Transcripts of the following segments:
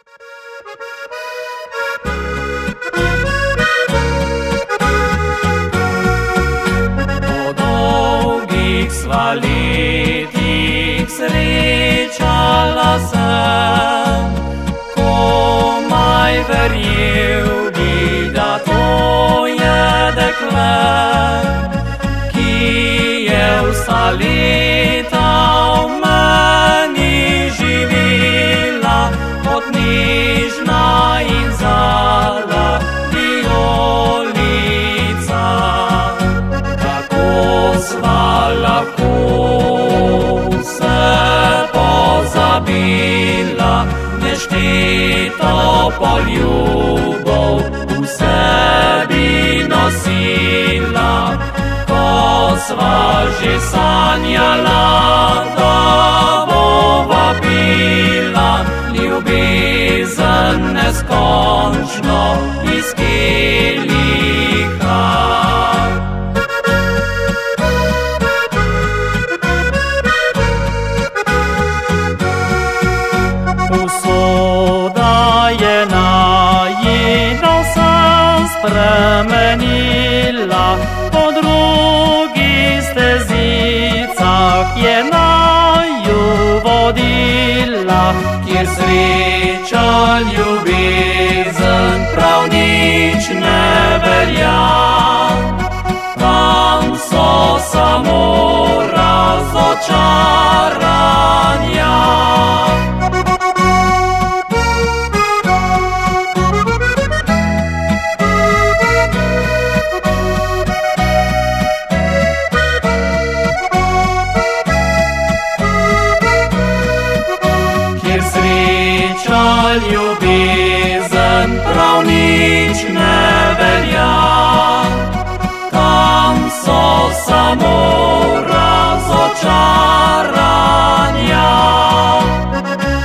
Po dolgih svaletih srečala sem, komaj verjel bi, da to je dekle, ki je vsa leta v meni živela, kot nežna in zala vijolica. Kako sva lahko se pozabila, nešteto poljubov v sebi nosila, ko sva že sanjala, da bova bila ljubezen neskončno iz keliha. Usoda je najina vsem spremenila, po drugih stezicah je naju vodila, kjer sreča ljubezen prav nič ne velja. Tam so samo razočaranja. Ljubezen prav nič ne velja, tam so samo razočaranja.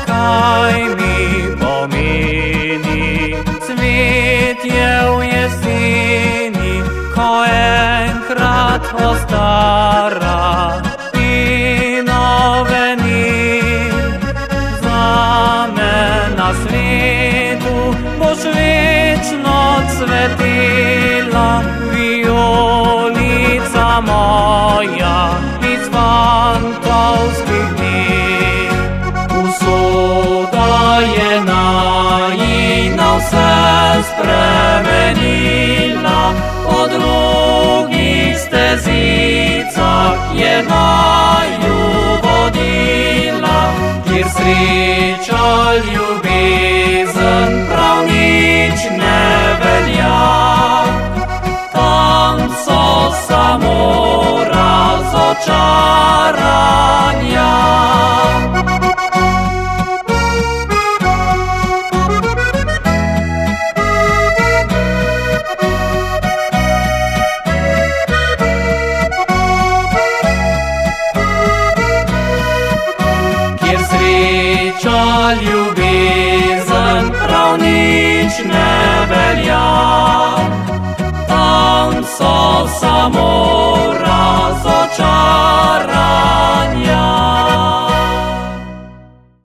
Kaj mi pomeni cvetje v jeseni, ko enkrat ostara in oveni? Na svetu boš večno cvetela, vijolica moja iz fantovskih dni. Usoda je najina vse spremenila, po drugih stezicah je naju vodila, kjer sreča ljubezen prav nič ne velja. Tam so samo razočaranja. Ljubezen prav nič ne velja, tam so samo razočaranja.